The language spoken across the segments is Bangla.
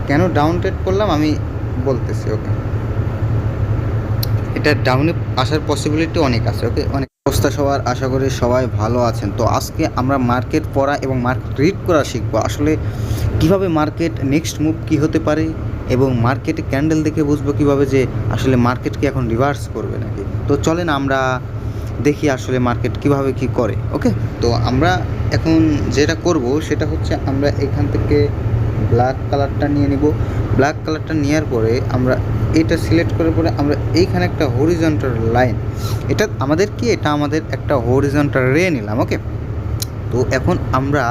কেন ডাউন ট্রেড করলাম আমি বলতেছি। ওকে, এটা ডাউনে আসার পসিবিলিটি অনেক আছে। ওকে, অনেক অবস্থা সবার, আশা করি সবাই ভালো আছেন। তো আজকে আমরা মার্কেট পড়া এবং মার্কেট রিড করা শিখবো। আসলে কিভাবে মার্কেট নেক্সট মুভ কী হতে পারে এবং মার্কেটে ক্যান্ডেল দেখে বুঝবো কীভাবে যে আসলে মার্কেট কি এখন রিভার্স করবে নাকি। তো চলেন আমরা দেখি আসলে মার্কেট কিভাবে কি করে। ওকে, তো আমরা এখন যেটা করব সেটা হচ্ছে আমরা এখান থেকে ব্ল্যাক কালারটা নিয়ে নিব। ব্ল্যাক কালারটা নেওয়ার পরে আমরা এটা সিলেক্ট করার পরে আমরা এইখানে একটা হরিজন্টাল লাইন, এটা আমাদের কি, এটা আমাদের একটা হরিজন্টাল রে নিলাম। ওকে, তো এখন আমরা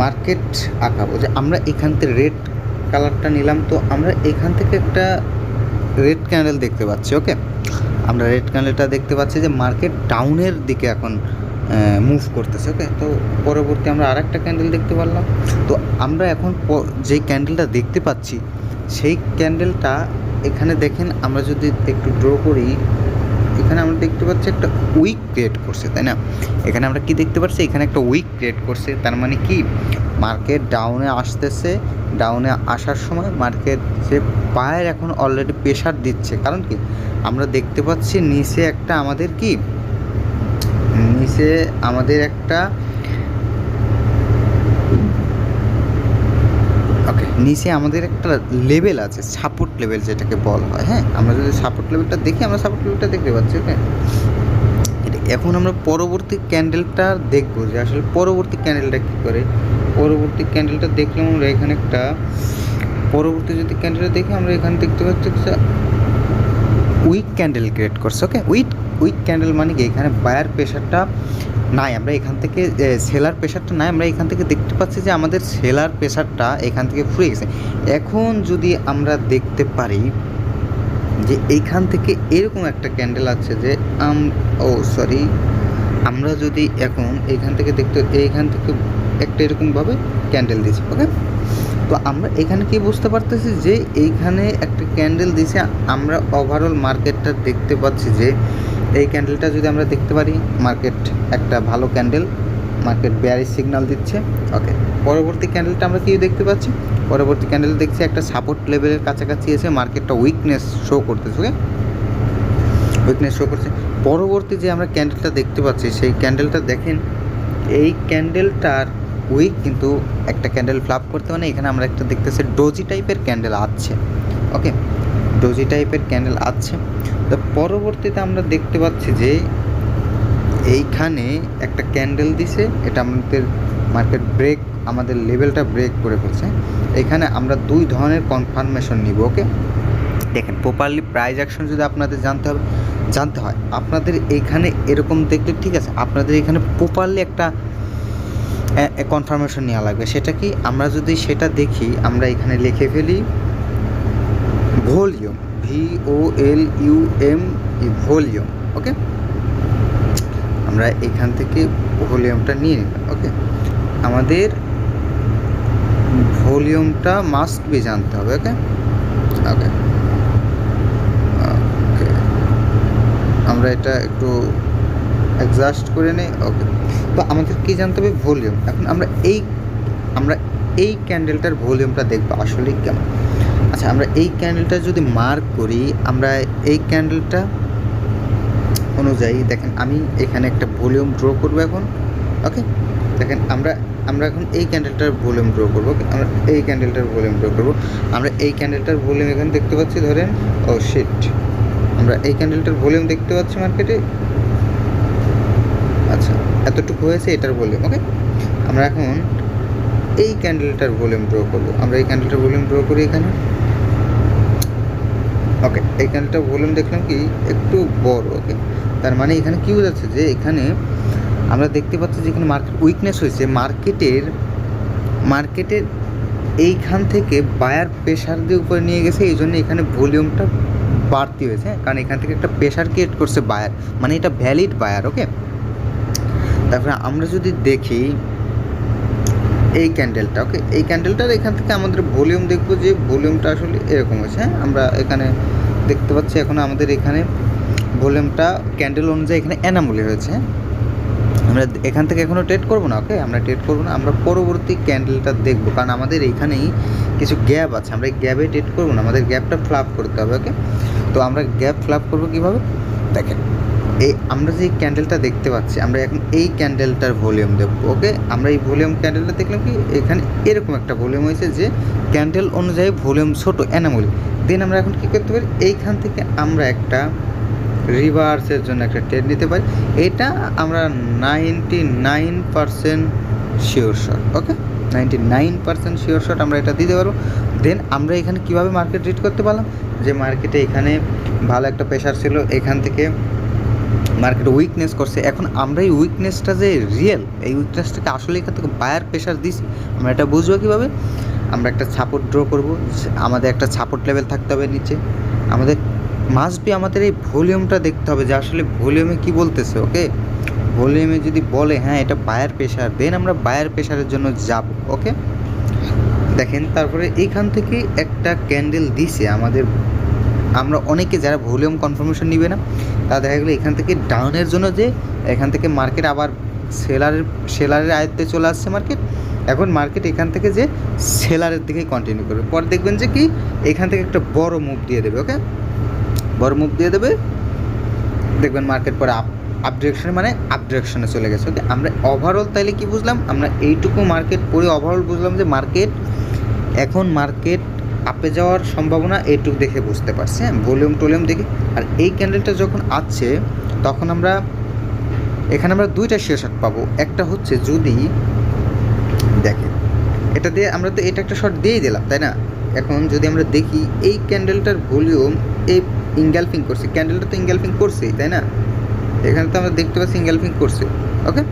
মার্কেট আঁকাবো যে আমরা এখান থেকে রেড কালারটা নিলাম। তো আমরা এখান থেকে একটা রেড ক্যান্ডেল দেখতে পাচ্ছি। ওকে, আমরা রেড ক্যান্ডেলটা দেখতে পাচ্ছি যে মার্কেট ডাউনের দিকে এখন মুভ করতেছে। ওকে, তো পরবর্তী আমরা আর একটা ক্যান্ডেল দেখতে পারলাম। তো আমরা এখন যেই ক্যান্ডেলটা দেখতে পাচ্ছি সেই ক্যান্ডেলটা এখানে দেখেন, আমরা যদি একটু ড্র করি, এখানে আমরা দেখতে পাচ্ছি একটা উইক ক্রিয়েট করছে, তাই না? এখানে আমরা কি দেখতে পাচ্ছি, এখানে একটা উইক ক্রিয়েট করছে। তার মানে কি, মার্কেট ডাউনে আসতেছে। ডাউনে আসার সময় মার্কেট যে বায়ার এখন অলরেডি প্রেশার দিচ্ছে। কারণ কি, আমরা দেখতে পাচ্ছি নিচে একটা আমাদের কি, নিচে আমাদের একটা নিচে আমাদের একটা লেভেল আছে, সাপোর্ট লেভেল যেটাকে বলা হয়। হ্যাঁ, আমরা যদি সাপোর্ট লেভেলটা দেখি, আমরা সাপোর্ট লেভেলটা দেখতে পাচ্ছি। ওকে, এখন আমরা পরবর্তী ক্যান্ডেলটা দেখবো যে আসলে পরবর্তী ক্যান্ডেলটা কী করে। পরবর্তী ক্যান্ডেলটা দেখলাম আমরা এখানে একটা, পরবর্তী যদি ক্যান্ডেলটা দেখি আমরা এখানে দেখতে পাচ্ছি উইক ক্যান্ডেল ক্রিয়েট করছে। ওকে, উইক ক্যান্ডেল মানে কি, এখানে বায়ার প্রেশারটা নাই, আমরা এখান থেকে সেলার প্রেশারটা নাই, আমরা এখান থেকে দেখতে পাচ্ছি যে আমাদের সেলার প্রেশারটা এখান থেকে ফুরে গেছে। এখন যদি আমরা দেখতে পারি যে এইখান থেকে এরকম একটা ক্যান্ডেল আছে যে আমরা যদি এখন এইখান থেকে দেখতে, এইখান থেকে একটা এরকমভাবে ক্যান্ডেল দিয়েছি। ওকে, তো আমরা এখানে কি বুঝতে পারতেছি যে এইখানে একটা ক্যান্ডেল দিয়েছে। আমরা ওভারঅল মার্কেটটা দেখতে পাচ্ছি যে এই ক্যান্ডেলটা যদি আমরা দেখতে পারি, মার্কেট একটা ভালো ক্যান্ডেল, মার্কেট বেয়ারিশ সিগন্যাল দিচ্ছে। ওকে, পরবর্তী ক্যান্ডেলটা আমরা কি দেখতে পাচ্ছি, পরবর্তী ক্যান্ডেল দেখছি একটা সাপোর্ট লেভেলের কাছাকাছি এসে মার্কেটটা উইকনেস শো করতেছে। ওকে, উইকনেস শো করছে। পরবর্তী যে আমরা ক্যান্ডেলটা দেখতে পাচ্ছি সেই ক্যান্ডেলটা দেখেন, এই ক্যান্ডেলটার উইক কিন্তু একটা ক্যান্ডেল ফ্লাপ করতে, মানে এখানে আমরা একটা দেখতেছি ডোজি টাইপের ক্যান্ডেল আছে। ওকে, ডোজি টাইপের ক্যান্ডেল আছে। তো পরবর্তীতে আমরা দেখতে পাচ্ছি যে এইখানে একটা ক্যান্ডেল দিছে, এটা আমাদের মার্কেট ব্রেক, আমাদের লেভেলটা ব্রেক করে ফেলছে। এখানে আমরা দুই ধরনের কনফার্মেশন নিব। ওকে, দেখেন প্রপারলি প্রাইস অ্যাকশন যদি আপনাদের জানতে হয় আপনাদের এইখানে এরকম দেখলে ঠিক আছে, আপনাদের এখানে প্রপারলি একটা কনফার্মেশন নেওয়া লাগবে। সেটা কি, আমরা যদি সেটা দেখি, আমরা এখানে লিখে ফেলি ভলিউম, VOLUM, ভলিউম। ওকে, আমরা এখান থেকে ভলিউমটা নিয়ে নিলাম। ওকে, আমাদের ভলিউমটা মাস্ট বি জানতে হবে। ওকে, ওকে, ওকে, আমরা এটা একটু অ্যাডজাস্ট করে নিই। ওকে, তো আমাদের কী জানতে হবে, ভলিউম। এখন আমরা এই ক্যান্ডেলটার ভলিউমটা দেখবো আসলে কেমন। আচ্ছা, আমরা এই ক্যান্ডেলটা যদি মার্ক করি, আমরা এই ক্যান্ডেলটা অনুযায়ী দেখেন আমি এখানে একটা ভলিউম ড্র করবো এখন। ওকে, দেখেন আমরা এখন এই ক্যান্ডেলটার ভলিউম ড্র করবো। ওকে, আমরা এই ক্যান্ডেলটার ভলিউম ড্র করবো। আমরা এই ক্যান্ডেলটার ভলিউম এখানে দেখতে পাচ্ছি, ধরেন আমরা এই ক্যান্ডেলটার ভলিউম দেখতে পাচ্ছি মার্কেটে। আচ্ছা, এতটুকু হয়েছে এটার ভলিউম। ওকে, আমরা এখন এই ক্যান্ডেলটার ভলিউম ড্র করবো। আমরা এই ক্যান্ডেলটার ভলিউম ড্র করি এখানে। ওকে, এই ক্যান্ডেলটার ভলিউম দেখলাম কি একটু বড়। ওকে, তার মানে এখানে কী বোঝাচ্ছে যে এখানে আমরা দেখতে পাচ্ছি যে এখানে মার্কেট উইকনেস হয়েছে। মার্কেটের এইখান থেকে বায়ার প্রেশার দিয়ে উপরে নিয়ে গেছে, এই জন্য এখানে ভলিউমটা বাড়তি হয়েছে। কারণ এখান থেকে একটা প্রেশার ক্রিয়েট করছে বায়ার, মানে এটা ভ্যালিড বায়ার। ওকে, তারপরে আমরা যদি দেখি এই ক্যান্ডেলটা, ওকে, এই ক্যান্ডেলটার এখান থেকে আমাদের ভলিউম দেখবো যে ভলিউমটা আসলে এরকম হয়েছে। হ্যাঁ, আমরা এখানে দেখতে পাচ্ছি এখন আমাদের এখানে ভলিউমটা ক্যান্ডেল অনুযায়ী এখানে অ্যানামলি হয়েছে। আমরা এখান থেকে এখনও ট্রেড করবো না, ওকে আমরা ট্রেড করবো না, আমরা পরবর্তী ক্যান্ডেলটা দেখবো, কারণ আমাদের এইখানেই কিছু গ্যাপ আছে, আমরা এই গ্যাপে ট্রেড করবো না, আমাদের গ্যাপটা ফ্লাপ করতে হবে। ওকে, তো আমরা গ্যাপ ফ্লাপ করবো কীভাবে দেখেন, এই আমরা যে ক্যান্ডেলটা দেখতে পাচ্ছি, আমরা এখন এই ক্যান্ডেলটার ভলিউম দেখবো। ওকে, আমরা এই ভলিউম ক্যান্ডেলটা দেখলাম কি এখানে এরকম একটা ভলিউম হয়েছে যে ক্যান্ডেল অনুযায়ী ভলিউম ছোটো অ্যানামলি। দেন আমরা এখন কী করতে পারি, এইখান থেকে আমরা একটা রিভার্সের জন্য একটা ট্রেড নিতে পারি। এটা আমরা 99% শিওর শট। ওকে, 99% শিওর শট আমরা এটা দিতে পারবো। দেন আমরা এখানে কীভাবে মার্কেট রিড করতে পারলাম, যে মার্কেটে এখানে ভালো একটা প্রেশার ছিল, এখান থেকে মার্কেট উইকনেস করছে। এখন আমরা এই উইকনেসটা যে রিয়েল, এই উইকনেসটাকে আসলে এখান থেকে বায়ার প্রেশার দিছি, আমরা এটা বুঝবো কীভাবে, আমরা একটা সাপোর্ট ড্র করব, আমাদের একটা সাপোর্ট লেভেল থাকতে হবে নিচে, আমাদের মাস্ট বি আমাদের এই ভলিউমটা দেখতে হবে যে আসলে ভলিউমে কী বলতেছে। ওকে, ভলিউমে যদি বলে হ্যাঁ এটা বায়ার প্রেশার, দেন আমরা বায়ার প্রেশারের জন্য যাব। ওকে, দেখেন তারপরে এইখান থেকে একটা ক্যান্ডেল দিছে আমাদের, আমরা অনেকে যারা ভলিউম কনফার্মেশন নিবে না তারা দেখা গেলো এখান থেকে ডাউনের জন্য, যে এখান থেকে মার্কেট আবার সেলারের আয়ত্তে চলে আসছে মার্কেট, এখন মার্কেট এখান থেকে যে সেলারের দিকেই কন্টিনিউ করবে, পরে দেখবেন যে কি এখান থেকে একটা বড় মুভ দিয়ে দেবে। ওকে, বড় মুভ দিয়ে দেবে, দেখবেন মার্কেট পরে আপ ডিরেকশনে মানে আপ ডিরেকশনে চলে গেছে। ওকে, আমরা ওভারঅল তাইলে কি বুঝলাম, আমরা এইটুকু মার্কেট পরে ওভারঅল বুঝলাম যে মার্কেট এখন মার্কেট আপে যাওয়ার সম্ভাবনা এইটুকু দেখে বুঝতে পারছি, হ্যাঁ ভলিউম টলিউম দেখে। আর এই ক্যান্ডেলটা যখন আসছে তখন আমরা এখানে আমরা দুইটা শেয়ার শট পাবো, একটা হচ্ছে যদি দেখেন এটা দিয়ে আমরা তো এটা একটা শর্ট দিয়েই দিলাম তাই না, এখন যদি আমরা দেখি এই ক্যান্ডেলটার ভলিউম এই ইনগালফিং করছে, ক্যান্ডেলটা তো ইনগালফিং করছেই তাই না, এখানে তো আমরা দেখতে পাচ্ছি ইনগালফিং করছে। ওকে,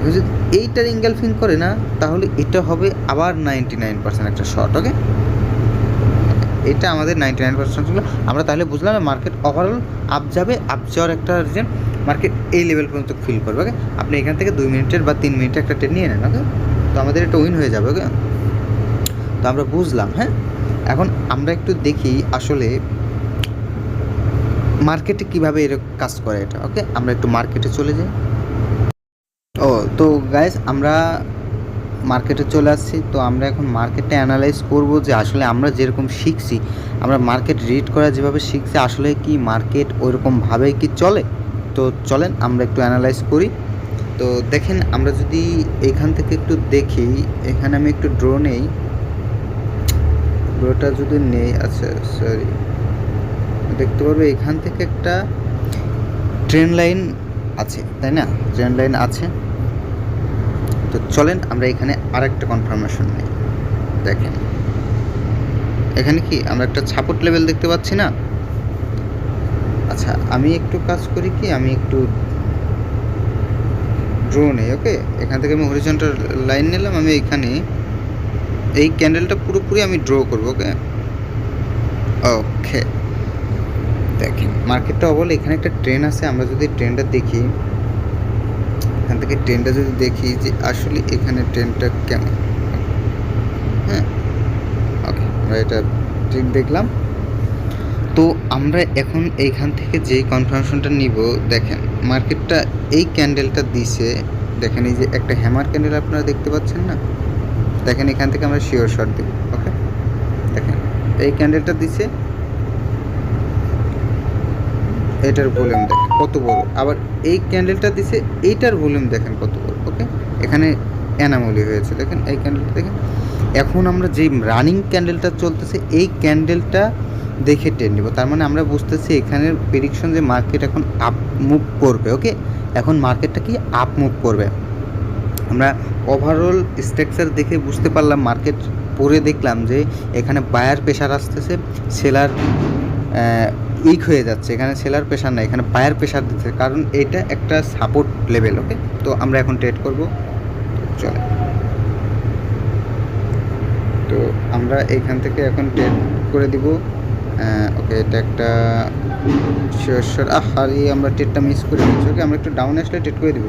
যদি এইটার ইনগালফিং করে না তাহলে এটা হবে আবার 99% একটা শর্ট। ওকে, এটা আমাদের 99% ছিল, আমরা তাহলে বুঝলাম মার্কেট ওভারঅল আপ যাবে, আপ যাওয়ার একটা রিজন মার্কেট এই লেভেল পর্যন্ত ফিল করবে। ওকে, আপনি এখান থেকে 2 মিনিটের বা 3 মিনিটের একটা ট্রেড নিয়ে নেন। ওকে, তো আমাদের এটা উইন হয়ে যাবে। ওকে, তো আমরা বুঝলাম। হ্যাঁ, এখন আমরা একটু দেখি আসলে মার্কেটে কীভাবে এরকম কাজ করে এটা। ওকে, আমরা একটু মার্কেটে চলে যাই। তো গাইস আমরা মার্কেটে চলে আসছি, তো আমরা এখন মার্কেটটা অ্যানালাইজ করব যে আসলে আমরা যেরকম শিখছি, আমরা মার্কেট রিড করা যেভাবে শিখছি আসলে কি মার্কেট ওইরকমভাবেই কি চলে। তো চলেন আমরা একটু অ্যানালাইজ করি। তো দেখেন আমরা যদি এখান থেকে একটু দেখি, এখানে আমি একটু ড্র নেই, ড্রটা যদি নেই, আচ্ছা সরি, দেখতে পারবো এখান থেকে একটা ট্রেন লাইন আছে তাই না, ট্রেন লাইন আছে। তো চলেন আমরা এখানে আরেকটা কনফার্মেশন নিই। দেখেন এখানে কি আমরা একটা সাপোর্ট লেভেল দেখতে পাচ্ছি না। আচ্ছা আমি একটু কাজ করি কি, আমি একটু ড্র নেই। ওকে, এখান থেকে আমি হরিজন্টাল লাইন নিলাম, আমি এখানে এই ক্যান্ডেলটা পুরোপুরি আমি ড্র করব। ওকে, ওকে দেখেন মার্কেটটা বলে এখানে একটা ট্রেন আছে, আমরা যদি ট্রেনটা দেখি, এখান থেকে ট্রেনটা যদি দেখি যে আসলে এখানে ট্রেনটা কেমন। হ্যাঁ, ওকে আমরা এটা ঠিক দেখলাম। তো আমরা এখন এইখান থেকে যেই কনফার্মেশনটা নিব, দেখেন মার্কেটটা এই ক্যান্ডেলটা দিছে, দেখেন এই যে একটা হ্যামার ক্যান্ডেল আপনারা দেখতে পাচ্ছেন না, দেখেন এখান থেকে আমরা শিওর শট দেব। ওকে, দেখেন এই ক্যান্ডেলটা দিছে, এটার ভলিউম দেখেন কত বড়, আবার এই ক্যান্ডেলটা দিছে এইটার ভলিউম দেখেন কত বড়। ওকে, এখানে অ্যানামলি হয়েছে, দেখেন এই ক্যান্ডেলটা দেখেন। এখন আমরা যেই রানিং ক্যান্ডেলটা চলতেছে এই ক্যান্ডেলটা দেখে টেন নিব, তার মানে আমরা বুঝতেছি এখানের প্রেডিকশন যে মার্কেট এখন আপ মুভ করবে। ওকে, এখন মার্কেটটা কি আপ মুভ করবে, আমরা ওভারঅল স্ট্রাকচার দেখে বুঝতে পারলাম। মার্কেট পরে দেখলাম যে এখানে বায়ার প্রেশার আসতেছে, সেলার উইক হয়ে যাচ্ছে, এখানে সেলার প্রেশার না, এখানে বায়ার প্রেশার দিচ্ছে, কারণ এটা একটা সাপোর্ট লেভেল। ওকে, তো আমরা এখন ট্রেড করব। চলে, তো আমরা এইখান থেকে এখন ট্রেড করে দিব। ওকে, এটা একটা শিওর হারিয়ে আমরা ট্রেডটা মিস করে দিচ্ছি। ওকে, আমরা একটু ডাউনে আসলে ট্রেড করে দিব,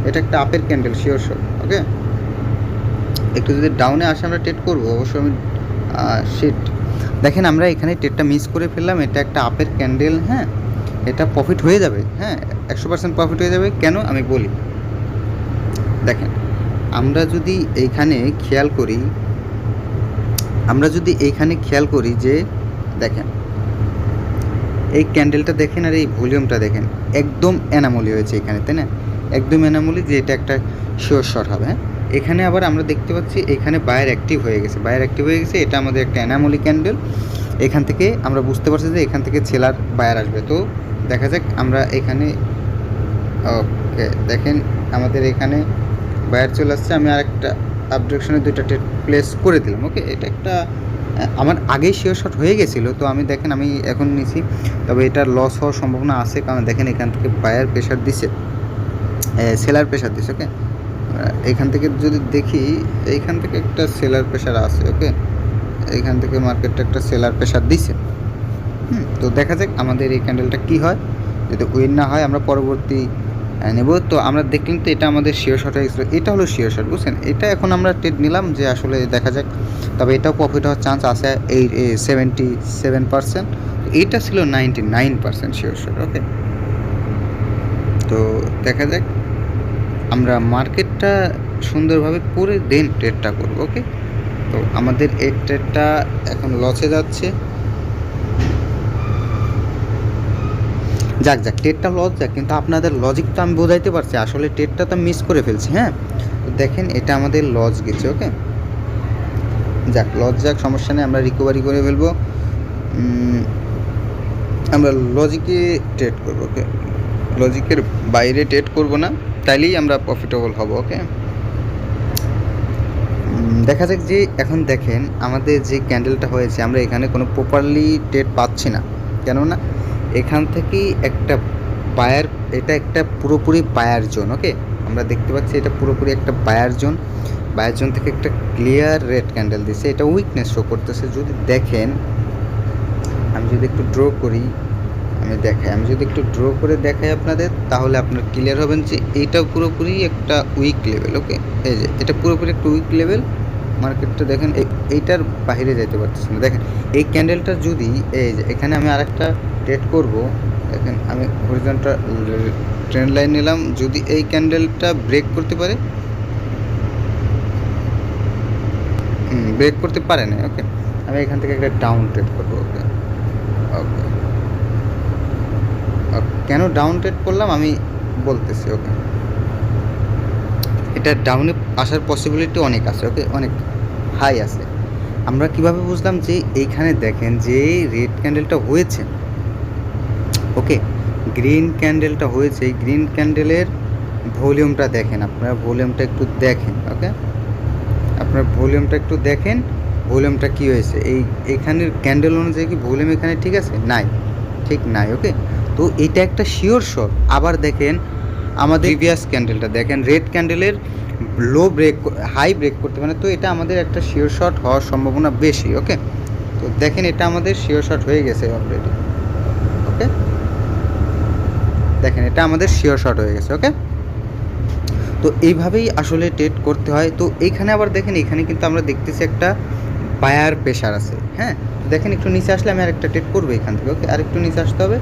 এটা একটা আপের ক্যান্ডেল শিওর। ওকে, একটু যদি ডাউনে আসে আমরা ট্রেড করবো অবশ্যই। আমি শিট, দেখেন আমরা এখানে ট্রেডটা মিস করে ফেললাম, এটা একটা আপের ক্যান্ডেল। হ্যাঁ, এটা প্রফিট হয়ে যাবে, হ্যাঁ 100% প্রফিট হয়ে যাবে। কেন আমি বলি, দেখেন আমরা যদি এইখানে খেয়াল করি যে দেখেন এই ক্যান্ডেলটা দেখেন আর এই ভলিউমটা দেখেন, একদম অ্যানামলি হয়েছে এখানে, তাই না? একদম অ্যানামলি, যে এটা একটা শিওর শট হবে। হ্যাঁ, এখানে আবার আমরা দেখতে পাচ্ছি এখানে বায়ার অ্যাক্টিভ হয়ে গেছে, এটা আমাদের একটা অ্যানামলি ক্যান্ডেল। এখান থেকে আমরা বুঝতে পারছি যে এখান থেকে সেলার বায়ার আসবে। তো দেখা যাক আমরা এখানে, ওকে দেখেন আমাদের এখানে বায়ার চলে আসছে। আমি আরেকটা আপডেশনে 2টা ট্রেড প্লেস করে দিলাম। ওকে, এটা একটা আমার আগেই শিওর শট হয়ে গেছিলো, তো আমি দেখেন আমি এখন নিছি, তবে এটার লস হওয়ার সম্ভাবনা আছে, কারণ দেখেন এখান থেকে বায়ার প্রেশার দিছে, সেলার প্রেশার দিছে। ওকে, এখান থেকে যদি দেখি এইখান থেকে একটা সেলার প্রেশার আছে। ওকে, এইখান থেকে মার্কেটটা একটা সেলার প্রেশার দিছে। তো দেখা যাক আমাদের এই ক্যান্ডেলটা কি হয়। যদি উইন না হয় আমরা পরবর্তী নেব। তো আমরা দেখলাম তো এটা আমাদের শিওর শট হয়ে গেছিলো, এটা হলো শিওর শট, বুঝছেন? এটা এখন আমরা ট্রেড নিলাম যে আসলে দেখা যাক, তবে এটাও প্রফিট হওয়ার চান্স আছে এই 77%। এইটা ছিল 99% শিওর শট। ওকে, তো দেখা যাক আমরা মার্কেটটা সুন্দরভাবে পরে দেন ট্রেডটা করব। ওকে, তো আমাদের এই ট্রেডটা এখন লসে যাচ্ছে। যাক ট্রেডটা লস যাক, কিন্তু আপনাদের লজিক তো আমি বোঝাইতে পারছি, আসলে ট্রেডটা তো মিস করে ফেলছি। হ্যাঁ, তো দেখেন এটা আমাদের লস গেছে। ওকে, লস যাক, সমস্যা নেই, আমরা রিকভারি করে ফেলবো। আমরা লজিকে ট্রেড করবো। ওকে, লজিকের বাইরে ট্রেড করব না, তাইলেই আমরা প্রফিটেবল হব। ওকে, দেখা যাক যে এখন দেখেন আমাদের যে ক্যান্ডেলটা হয়েছে, আমরা এখানে কোনো প্রপারলি ট্রেড পাচ্ছি না, কেননা এখান থেকেই একটা বায়ার, এটা একটা পুরোপুরি বায়ার জোন। ওকে, আমরা দেখতে পাচ্ছি এটা পুরোপুরি একটা বায়ার জোন থেকে একটা ক্লিয়ার রেড ক্যান্ডেল দিছে, এটা উইকনেস শো করতেছে। যদি দেখেন আমি যদি একটু ড্র করে দেখাই আপনাদের, তাহলে আপনার ক্লিয়ার হবেন যে এইটা পুরোপুরি একটা উইক লেভেল। ওকে, এই যে এটা পুরোপুরি একটা উইক লেভেল, মার্কেটটা দেখেন এইটার বাইরে যাইতে পারতেছে না। দেখেন এই ক্যান্ডেলটা যদি, এই যে এখানে আমি আরেকটা ট্রেড করব, দেখেন আমি হরিজন্টাল ট্রেন্ড লাইন নিলাম, যদি এই ক্যান্ডেলটা ব্রেক করতে পারে, ব্রেক করতে পারে না। ওকে, আমি এখান থেকে একটা ডাউন ট্রেড করবো। ওকে, ওকে, কেন ডাউন ট্রেড করলাম আমি বলতেছি। ওকে, এটা ডাউনে আসার পসিবিলিটি অনেক আছে। ওকে, অনেক হাই আছে। আমরা কিভাবে বুঝলাম যে এইখানে দেখেন যে রেড ক্যান্ডেলটা হয়েছে, ওকে, গ্রিন ক্যান্ডেলটা হয়েছে, এই গ্রিন ক্যান্ডেলের ভলিউমটা দেখেন, আপনারা ভলিউমটা একটু দেখেন। ওকে, আপনার ভলিউমটা একটু দেখেন, ভলিউমটা কী হয়েছে, এইখানের ক্যান্ডেল অনুযায়ী কি ভলিউম এখানে ঠিক আছে? ঠিক নাই। ওকে, তো এটা একটা শিওর শট। আবার দেখেন আমাদের প্রিভিয়াস ক্যান্ডেলটা দেখেন, রেড ক্যান্ডেলের হাই ব্রেক করতে পারে, তো এটা আমাদের একটা শিওর শট হওয়ার সম্ভাবনা বেশি। ওকে, তো দেখেন এটা আমাদের শিওর শট হয়ে গেছে অলরেডি। ওকে, দেখেন এটা আমাদের শিওর শট হয়ে গেছে। ওকে, তো এইভাবেই আসলে ট্রেড করতে হয়। তো এইখানে আবার দেখেন, এখানে কিন্তু আমরা দেখতেছি একটা বায়ার প্রেশার আছে। হ্যাঁ, দেখেন একটু নিচে আসলে আমি আরেকটা ট্রেড করবো এখান থেকে। ওকে, আরেকটু নিচে আসতে হবে।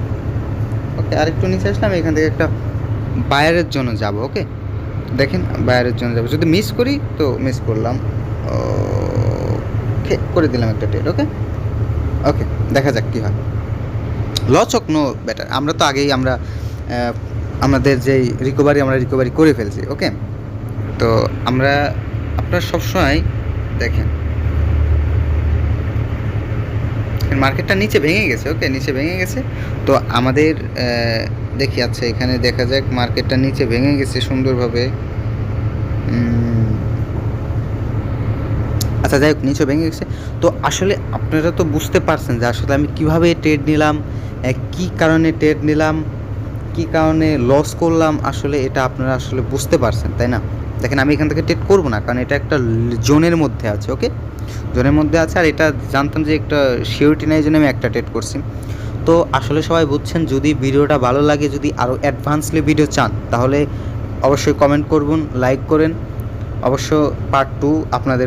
ওকে, আরেকটু নিচে আসলে আমি এখান থেকে একটা বায়ারের জন্য যাব। ওকে, দেখেন বায়ারের জন্য যাব, যদি মিস করি তো মিস করলাম, করে দিলাম একটা ট্রেড। ওকে, দেখা যাক কী হয়। লস হোক নো বেটার, আমরা তো আগেই আমাদের যেই রিকভারি করে ফেলছি। ওকে, তো আপনারা সবসময় দেখেন মার্কেটটা নিচে ভেঙে গেছে। ওকে, নিচে ভেঙে গেছে, তো আমাদের দেখি আচ্ছা এখানে দেখা যাক, মার্কেটটা নিচে ভেঙে গেছে সুন্দরভাবে। আচ্ছা যাই হোক, নিচে ভেঙে গেছে। তো আসলে আপনারা তো বুঝতে পারছেন যে আসলে আমি কিভাবে ট্রেড নিলাম, কী কারণে ট্রেড নিলাম, কী কারণে লস করলাম, আসলে এটা আপনারা আসলে বুঝতে পারছেন, তাই না? দেখেন আমি এখান থেকে ট্রেড করবো না, কারণ এটা একটা জোনের মধ্যে আছে। ওকে, জোনের মধ্যে আছে, আর এটা জানতাম যে একটা সিওরিটি নেই, জন্য আমি একটা ট্রেড করছি। তো আসলে সবাই বুঝছেন, যদি ভিডিওটা ভালো লাগে, যদি আরও অ্যাডভান্সলি ভিডিও চান, তাহলে অবশ্যই কমেন্ট করবেন, লাইক করেন, অবশ্য পার্ট 2 আপনাদের